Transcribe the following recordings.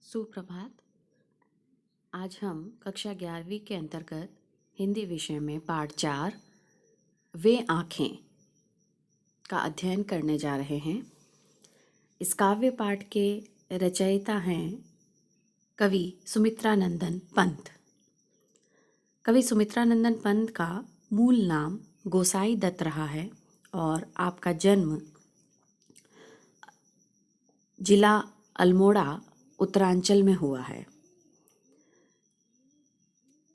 सुप्रभात। आज हम कक्षा 11वीं के अंतर्गत हिंदी विषय में पाठ 4 वे आँखें का अध्ययन करने जा रहे हैं। इस काव्य पाठ के रचयिता हैं कवि सुमित्रानंदन पंत। कवि सुमित्रानंदन पंत का मूल नाम गोसाई दत्त रहा है और आपका जन्म जिला अल्मोड़ा उत्तरांचल में हुआ है।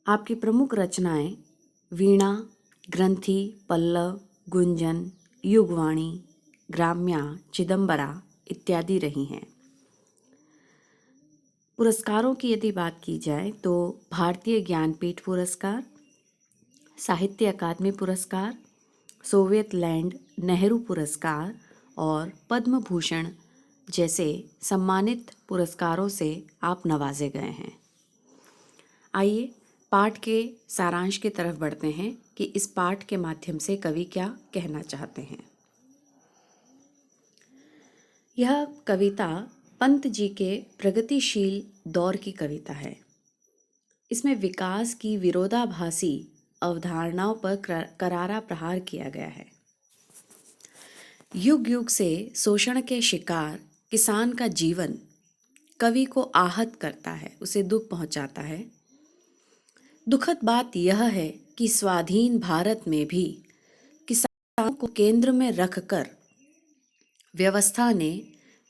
आपकी प्रमुख रचनाएं वीणा, ग्रंथि, पल्लव, गुंजन, युगवाणी, ग्राम्या, चिदंबरा इत्यादि रही हैं। पुरस्कारों की यदि बात की जाए तो भारतीय ज्ञानपीठ पुरस्कार, साहित्य अकादमी पुरस्कार, सोवियत लैंड नेहरू पुरस्कार और पद्म भूषण जैसे सम्मानित पुरस्कारों से आप नवाजे गए हैं। आइए पाठ के सारांश की तरफ बढ़ते हैं कि इस पाठ के माध्यम से कवि क्या कहना चाहते हैं। यह कविता पंत जी के प्रगतिशील दौर की कविता है। इसमें विकास की विरोधाभासी अवधारणाओं पर करारा प्रहार किया गया है। युग युग से शोषण के शिकार किसान का जीवन कवि को आहत करता है, उसे दुख पहुंचाता है। दुखद बात यह है कि स्वाधीन भारत में भी किसानों को केंद्र में रखकर व्यवस्था ने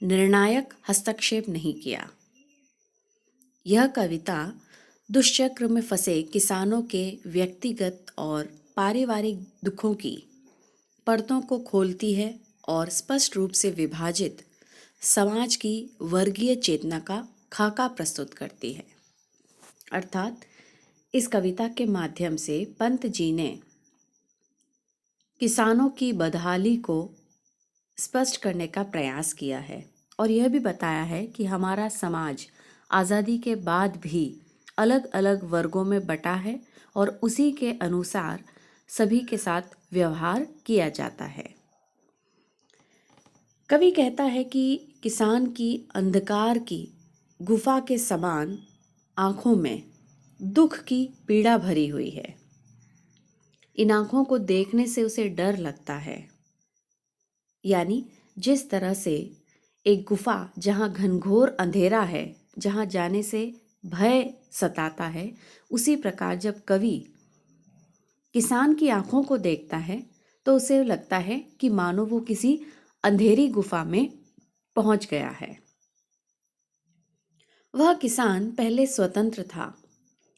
निर्णायक हस्तक्षेप नहीं किया। यह कविता दुष्चक्र में फंसे किसानों के व्यक्तिगत और पारिवारिक दुखों की परतों को खोलती है और स्पष्ट रूप से विभाजित समाज की वर्गीय चेतना का खाका प्रस्तुत करती है। अर्थात इस कविता के माध्यम से पंत जी ने किसानों की बदहाली को स्पष्ट करने का प्रयास किया है और यह भी बताया है कि हमारा समाज आज़ादी के बाद भी अलग अलग वर्गों में बटा है और उसी के अनुसार सभी के साथ व्यवहार किया जाता है। कवि कहता है कि किसान की अंधकार की गुफा के समान आँखों में दुख की पीड़ा भरी हुई है। इन आँखों को देखने से उसे डर लगता है। यानी जिस तरह से एक गुफा जहाँ घनघोर अंधेरा है, जहाँ जाने से भय सताता है, उसी प्रकार जब कवि किसान की आँखों को देखता है तो उसे लगता है कि मानो वो किसी अंधेरी गुफा में पहुंच गया है। वह किसान पहले स्वतंत्र था,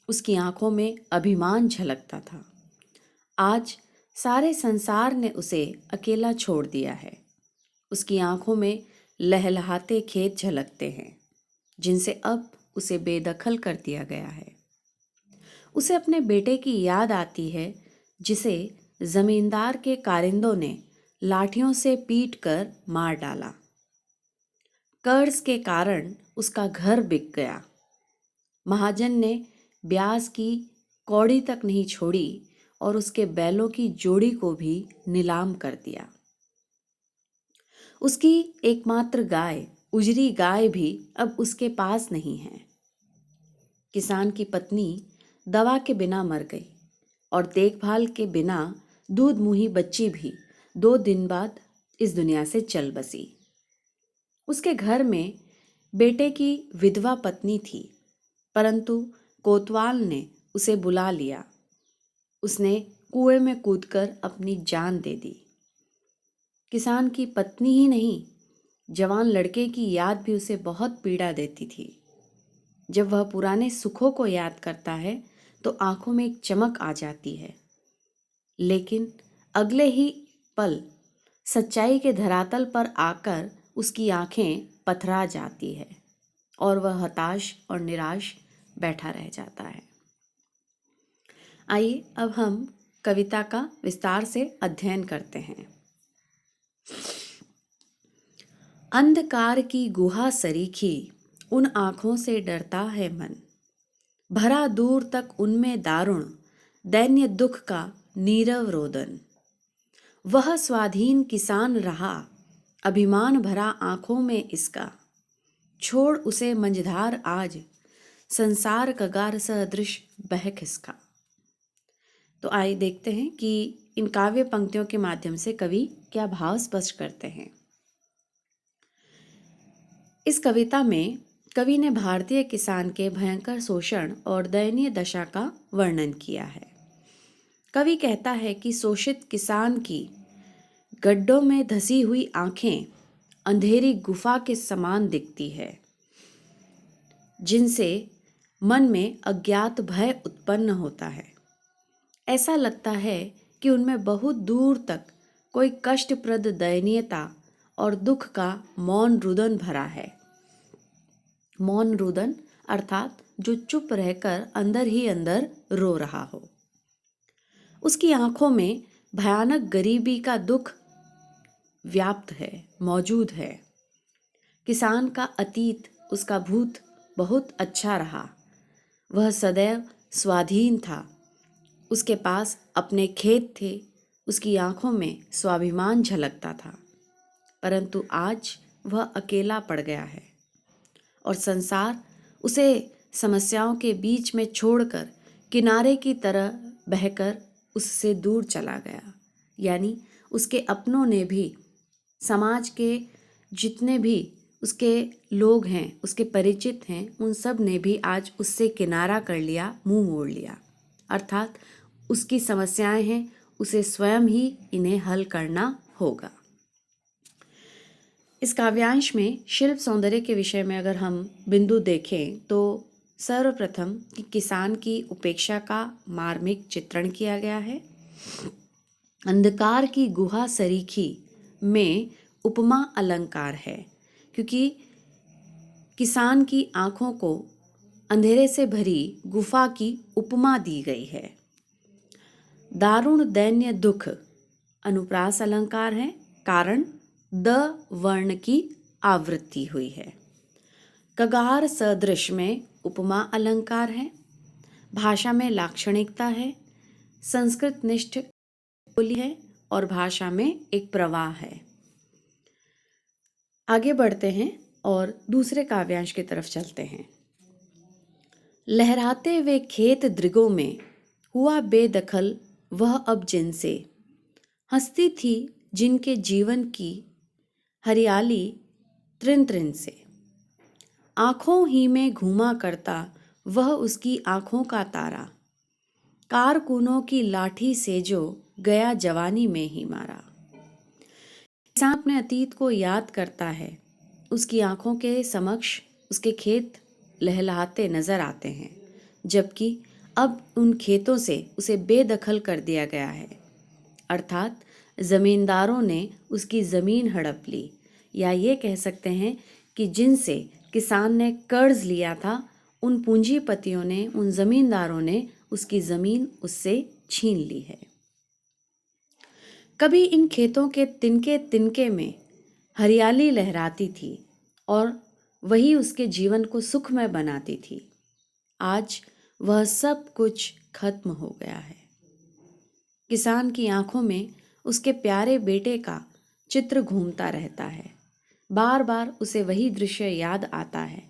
उसकी आंखों में अभिमान झलकता था। आज सारे संसार ने उसे अकेला छोड़ दिया है। उसकी आंखों में लहलहाते खेत झलकते हैं, जिनसे अब उसे बेदखल कर दिया गया है। उसे अपने बेटे की याद आती है, जिसे जमींदार के कारिंदों ने लाठियों से पीटकर मार डाला। कर्ज के कारण उसका घर बिक गया। महाजन ने ब्याज की कौड़ी तक नहीं छोड़ी और उसके बैलों की जोड़ी को भी नीलाम कर दिया। उसकी एकमात्र गाय, उजरी गाय भी अब उसके पास नहीं है। किसान की पत्नी दवा के बिना मर गई और देखभाल के बिना दूध मुही बच्ची भी 2 दिन बाद इस दुनिया से चल बसी। उसके घर में बेटे की विधवा पत्नी थी, परंतु कोतवाल ने उसे बुला लिया। उसने कुएं में कूदकर अपनी जान दे दी। किसान की पत्नी ही नहीं, जवान लड़के की याद भी उसे बहुत पीड़ा देती थी। जब वह पुराने सुखों को याद करता है तो आंखों में एक चमक आ जाती है, लेकिन अगले ही पल सच्चाई के धरातल पर आकर उसकी आंखें पथरा जाती है और वह हताश और निराश बैठा रह जाता है। आइए अब हम कविता का विस्तार से अध्ययन करते हैं। अंधकार की गुहा सरीखी उन आँखों से डरता है मन, भरा दूर तक उनमें दारुण दैन्य दुख का नीरव रोदन। वह स्वाधीन किसान रहा, अभिमान भरा आँखों में इसका, छोड़ उसे मंझधार आज, संसार कगार सदृश बह खिसका। तो आइए देखते हैं कि इन काव्य पंक्तियों के माध्यम से कवि क्या भाव स्पष्ट करते हैं। इस कविता में कवि ने भारतीय किसान के भयंकर शोषण और दयनीय दशा का वर्णन किया है। कवि कहता है कि शोषित किसान की गड्ढों में धसी हुई आंखें अंधेरी गुफा के समान दिखती है, जिनसे मन में अज्ञात भय उत्पन्न होता है। ऐसा लगता है कि उनमें बहुत दूर तक कोई कष्टप्रद दयनीयता और दुख का मौन रुदन भरा है। मौन रुदन अर्थात जो चुप रहकर अंदर ही अंदर रो रहा हो। उसकी आंखों में भयानक गरीबी का दुख व्याप्त है, मौजूद है। किसान का अतीत, उसका भूत बहुत अच्छा रहा। वह सदैव स्वाधीन था। उसके पास अपने खेत थे। उसकी आंखों में स्वाभिमान झलकता था। परंतु आज वह अकेला पड़ गया है और संसार उसे समस्याओं के बीच में छोड़कर किनारे की तरह बहकर उससे दूर चला गया। यानी उसके अपनों ने भी, समाज के जितने भी उसके लोग हैं, उसके परिचित हैं, उन सब ने भी आज उससे किनारा कर लिया, मुंह मोड़ लिया। अर्थात उसकी समस्याएं हैं, उसे स्वयं ही इन्हें हल करना होगा। इस काव्यांश में शिल्प सौंदर्य के विषय में अगर हम बिंदु देखें तो सर्वप्रथम कि किसान की उपेक्षा का मार्मिक चित्रण किया गया है। अंधकार की गुहा सरीखी में उपमा अलंकार है, क्योंकि किसान की आंखों को अंधेरे से भरी गुफा की उपमा दी गई है। दारुण दैन्य दुख अनुप्रास अलंकार है, कारण द वर्ण की आवृत्ति हुई है। कगार सदृश में उपमा अलंकार है, भाषा में लाक्षणिकता है, संस्कृत निष्ठ बोली है और भाषा में एक प्रवाह है। आगे बढ़ते हैं और दूसरे काव्यांश की तरफ चलते हैं। लहराते हुए खेत दृगों में हुआ बेदखल वह अब जिनसे, हंसती थी जिनके जीवन की हरियाली त्रिन त्रिन से। आँखों ही में घूमा करता वह उसकी आँखों का तारा, कारकुनों की लाठी से जो गया जवानी में ही मारा। किसान अपने अतीत को याद करता है। उसकी आँखों के समक्ष उसके खेत लहलहाते नजर आते हैं, जबकि अब उन खेतों से उसे बेदखल कर दिया गया है। अर्थात जमींदारों ने उसकी ज़मीन हड़प ली, या ये कह सकते हैं कि जिनसे किसान ने कर्ज लिया था, उन पूंजीपतियों ने, उन जमींदारों ने उसकी ज़मीन उससे छीन ली है। कभी इन खेतों के तिनके तिनके में हरियाली लहराती थी और वही उसके जीवन को सुखमय बनाती थी। आज वह सब कुछ खत्म हो गया है। किसान की आंखों में उसके प्यारे बेटे का चित्र घूमता रहता है। बार बार उसे वही दृश्य याद आता है,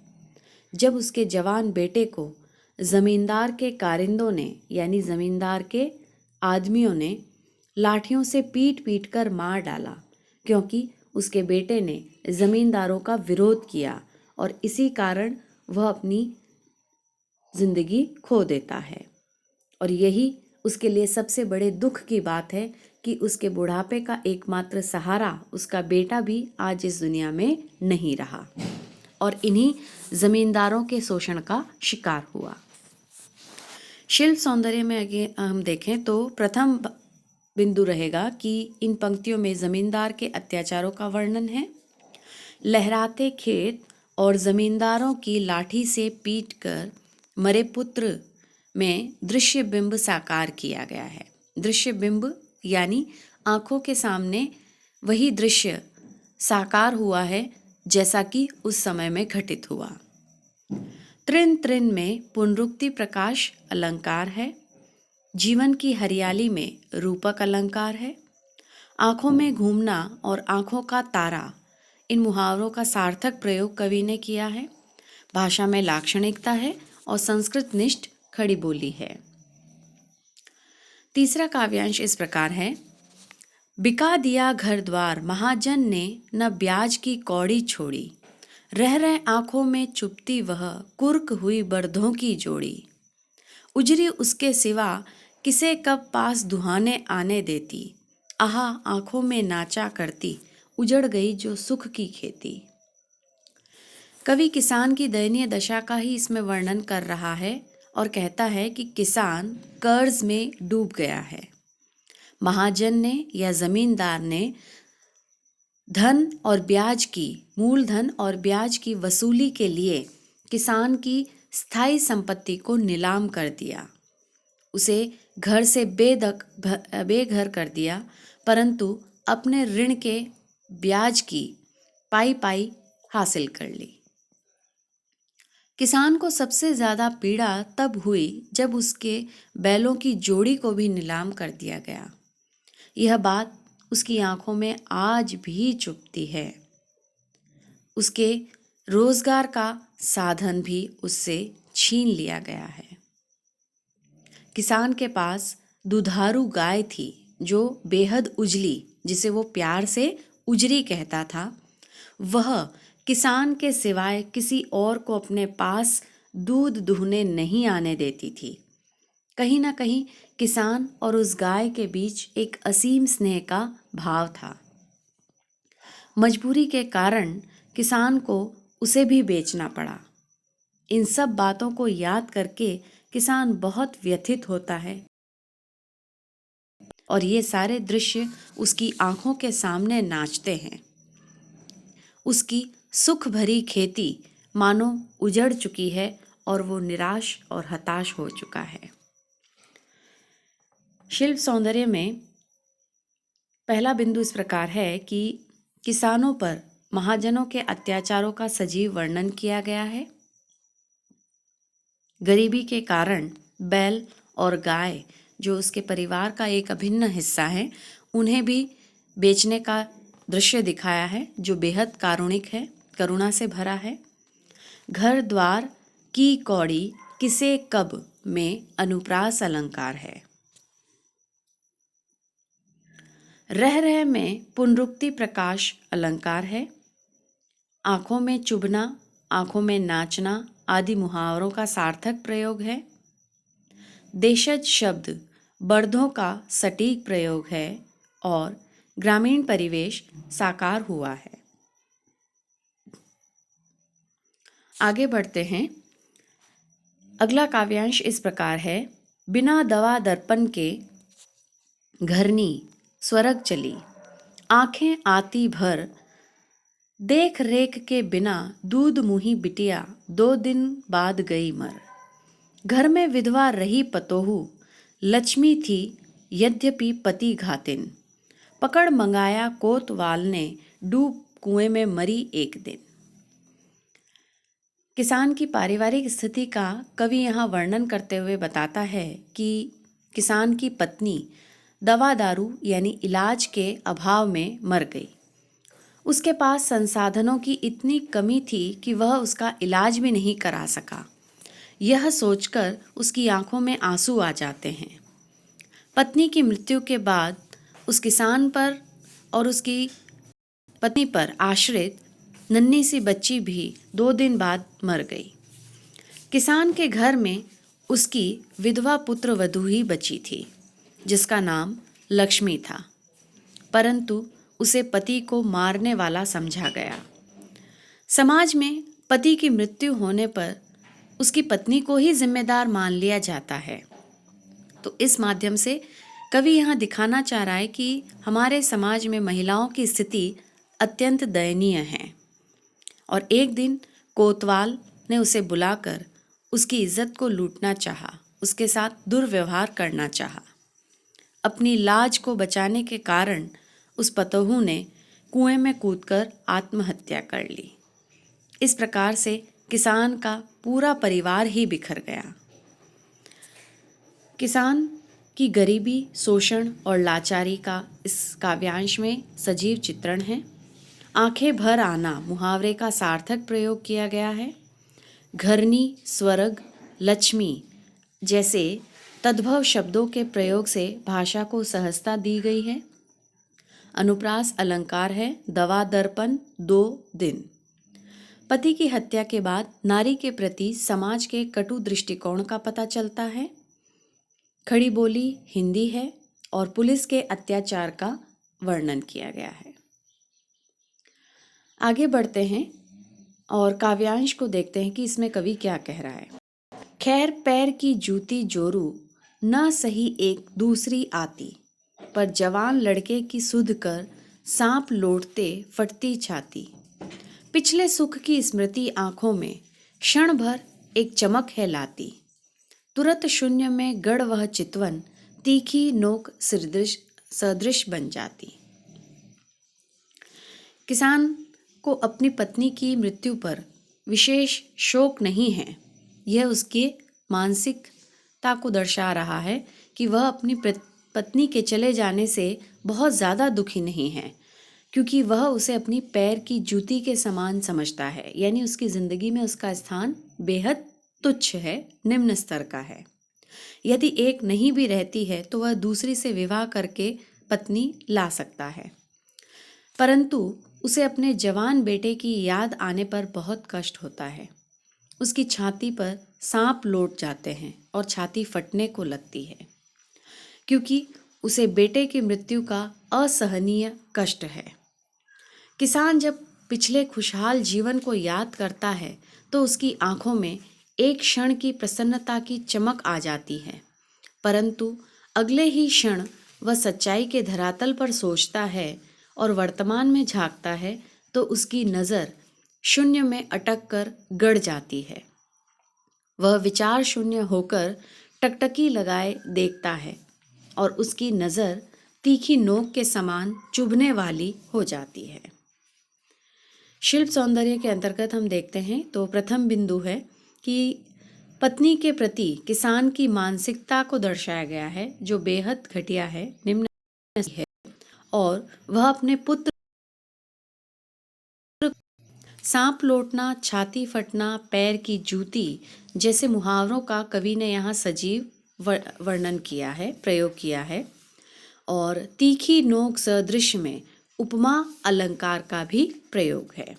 जब उसके जवान बेटे को जमींदार के कारिंदों ने, यानी जमींदार के आदमियों ने लाठियों से पीट पीट कर मार डाला, क्योंकि उसके बेटे ने जमींदारों का विरोध किया और इसी कारण वह अपनी जिंदगी खो देता है। और यही उसके लिए सबसे बड़े दुख की बात है कि उसके बुढ़ापे का एकमात्र सहारा उसका बेटा भी आज इस दुनिया में नहीं रहा और इन्हीं जमींदारों के शोषण का शिकार हुआ। शिल्प सौंदर्य में अगर हम देखें तो प्रथम बिंदु रहेगा कि इन पंक्तियों में जमींदार के अत्याचारों का वर्णन है। लहराते खेत और जमींदारों की लाठी से पीटकर मरे पुत्र में दृश्य बिंब साकार किया गया है। दृश्य बिंब यानी आंखों के सामने वही दृश्य साकार हुआ है जैसा कि उस समय में घटित हुआ। त्रिन त्रिन में पुनरुक्ति प्रकाश अलंकार है। जीवन की हरियाली में रूपक अलंकार है। आंखों में घूमना और आंखों का तारा, इन मुहावरों का सार्थक प्रयोग कवि ने किया है। भाषा में लाक्षणिकता है और संस्कृत निष्ठ खड़ी बोली है। तीसरा काव्यांश इस प्रकार है। बिका दिया घर द्वार महाजन ने, न ब्याज की कौड़ी छोड़ी। रह रहे आंखों में चुपती वह, कुर्क हुई बर्धों की जोड़ी। उजरी उसके सिवा किसे कब पास दुहाने आने देती। आहा आंखों में नाचा करती, उजड़ गई जो सुख की खेती। कवि किसान की दयनीय दशा का ही इसमें वर्णन कर रहा है और कहता है कि किसान कर्ज में डूब गया है। महाजन ने या जमींदार ने धन और ब्याज की, मूलधन और ब्याज की वसूली के लिए किसान की स्थायी संपत्ति को नीलाम कर दिया। उसे घर से बेघर कर दिया, परंतु अपने ऋण के ब्याज की पाई पाई हासिल कर ली। किसान को सबसे ज्यादा पीड़ा तब हुई जब उसके बैलों की जोड़ी को भी नीलाम कर दिया गया। यह बात उसकी आंखों में आज भी चुभती है। उसके रोजगार का साधन भी उससे छीन लिया गया है। किसान के पास दुधारू गाय थी जो बेहद उजली, जिसे वो प्यार से उजरी कहता था। वह किसान के सिवाय किसी और को अपने पास दूध दूहने नहीं आने देती थी। कहीं ना कहीं किसान और उस गाय के बीच एक असीम स्नेह का भाव था। मजबूरी के कारण किसान को उसे भी बेचना पड़ा। इन सब बातों को याद करके किसान बहुत व्यथित होता है और ये सारे दृश्य उसकी आंखों के सामने नाचते हैं। उसकी सुख भरी खेती मानो उजड़ चुकी है और वो निराश और हताश हो चुका है। शिल्प सौंदर्य में पहला बिंदु इस प्रकार है कि किसानों पर महाजनों के अत्याचारों का सजीव वर्णन किया गया है। गरीबी के कारण बैल और गाय, जो उसके परिवार का एक अभिन्न हिस्सा है, उन्हें भी बेचने का दृश्य दिखाया है जो बेहद कारुणिक है, करुणा से भरा है। घर द्वार की कौड़ी किसे कब में अनुप्रास अलंकार है। रह रहे में पुनरुक्ति प्रकाश अलंकार है। आंखों में चुभना, आंखों में नाचना आदि मुहावरों का सार्थक प्रयोग है। देशज शब्द बर्धों का सटीक प्रयोग है और ग्रामीण परिवेश साकार हुआ है। आगे बढ़ते हैं। अगला काव्यांश इस प्रकार है। बिना दवा दर्पण के घरनी स्वर्ग चली, आंखें आती भर देख रेख के बिना दूध मुही बिटिया 2 दिन बाद गई मर। घर में विधवा रही पतोहू, लक्ष्मी थी यद्यपि पति घातिन। पकड़ मंगाया कोतवाल ने, डूब कुएं में मरी एक दिन। किसान की पारिवारिक स्थिति का कवि यहाँ वर्णन करते हुए बताता है कि किसान की पत्नी दवा दारू यानी इलाज के अभाव में मर गई। उसके पास संसाधनों की इतनी कमी थी कि वह उसका इलाज भी नहीं करा सका। यह सोचकर उसकी आंखों में आंसू आ जाते हैं। पत्नी की मृत्यु के बाद उस किसान पर और उसकी पत्नी पर आश्रित नन्ही सी बच्ची भी 2 दिन बाद मर गई। किसान के घर में उसकी विधवा पुत्र वधू ही बची थी, जिसका नाम लक्ष्मी था, परंतु उसे पति को मारने वाला समझा गया। समाज में पति की मृत्यु होने पर उसकी पत्नी को ही जिम्मेदार मान लिया जाता है। तो इस माध्यम से कवि यहाँ दिखाना चाह रहा है कि हमारे समाज में महिलाओं की स्थिति अत्यंत दयनीय है और एक दिन कोतवाल ने उसे बुलाकर उसकी इज्जत को लूटना चाहा, उसके साथ दुर्व्यवहार करना चाहा। अपनी लाज को बचाने के कारण उस पतोहू ने कुएं में कूदकर आत्महत्या कर ली। इस प्रकार से किसान का पूरा परिवार ही बिखर गया। किसान की गरीबी, शोषण और लाचारी का इस काव्यांश में सजीव चित्रण है आंखें भर आना मुहावरे का सार्थक प्रयोग किया गया है। घरनी, स्वर्ग, लक्ष्मी जैसे तद्भव शब्दों के प्रयोग से भाषा को सहजता दी गई है। अनुप्रास अलंकार है दवा दर्पण 2 दिन। पति की हत्या के बाद नारी के प्रति समाज के कटु दृष्टिकोण का पता चलता है। खड़ी बोली हिंदी है और पुलिस के अत्याचार का वर्णन किया गया है। आगे बढ़ते हैं और काव्यांश को देखते हैं कि इसमें कवि क्या कह रहा है। खैर पैर की जूती जोरू न सही एक दूसरी आती, पर जवान लड़के की सुध कर सांप लौटते फटती छाती। पिछले सुख की स्मृति आंखों में क्षण भर एक चमक है लाती। तुरंत शून्य में गढ़ वह चितवन तीखी नोक सदृश बन जाती। किसान को अपनी पत्नी की मृत्यु पर विशेष शोक नहीं है। यह उसकी मानसिकता को दर्शा रहा है कि वह अपनी पत्नी के चले जाने से बहुत ज़्यादा दुखी नहीं है, क्योंकि वह उसे अपनी पैर की जूती के समान समझता है। यानी उसकी ज़िंदगी में उसका स्थान बेहद तुच्छ है, निम्न स्तर का है। यदि एक नहीं भी रहती है तो वह दूसरी से विवाह करके पत्नी ला सकता है, परंतु उसे अपने जवान बेटे की याद आने पर बहुत कष्ट होता है। उसकी छाती पर सांप लौट जाते हैं और छाती फटने को लगती है, क्योंकि उसे बेटे की मृत्यु का असहनीय कष्ट है। किसान जब पिछले खुशहाल जीवन को याद करता है तो उसकी आंखों में एक क्षण की प्रसन्नता की चमक आ जाती है, परंतु अगले ही क्षण वह सच्चाई के धरातल पर सोचता है और वर्तमान में झांकता है तो उसकी नज़र शून्य में अटक कर गड़ जाती है। वह विचार शून्य होकर टकटकी लगाए देखता है और उसकी नज़र तीखी नोक के समान चुभने वाली हो जाती है। शिल्प सौंदर्य के अंतर्गत हम देखते हैं तो प्रथम बिंदु है कि पत्नी के प्रति किसान की मानसिकता को दर्शाया गया है, जो बेहद घटिया है, निम्न है, और वह अपने पुत्र सांप लौटना, छाती फटना, पैर की जूती जैसे मुहावरों का कवि ने यहाँ सजीव वर्णन किया है, प्रयोग किया है। और तीखी नोक सदृश में उपमा अलंकार का भी प्रयोग है।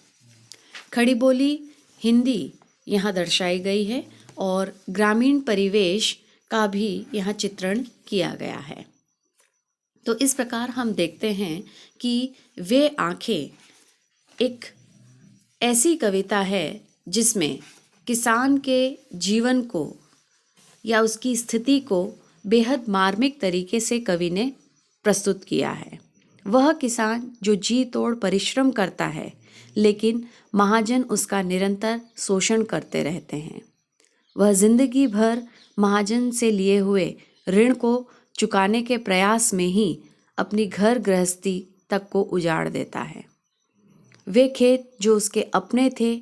खड़ी बोली हिंदी यहाँ दर्शाई गई है और ग्रामीण परिवेश का भी यहाँ चित्रण किया गया है। तो इस प्रकार हम देखते हैं कि वे आंखें एक ऐसी कविता है जिसमें किसान के जीवन को या उसकी स्थिति को बेहद मार्मिक तरीके से कवि ने प्रस्तुत किया है। वह किसान जो जी तोड़ परिश्रम करता है, लेकिन महाजन उसका निरंतर शोषण करते रहते हैं। वह जिंदगी भर महाजन से लिए हुए ऋण को चुकाने के प्रयास में ही अपनी घर गृहस्थी तक को उजाड़ देता है। वे खेत जो उसके अपने थे,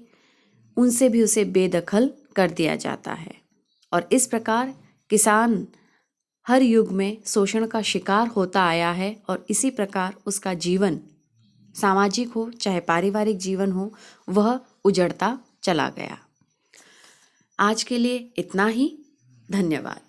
उनसे भी उसे बेदखल कर दिया जाता है और इस प्रकार किसान हर युग में शोषण का शिकार होता आया है और इसी प्रकार उसका जीवन, सामाजिक हो चाहे पारिवारिक जीवन हो, वह उजड़ता चला गया। आज के लिए इतना ही। धन्यवाद।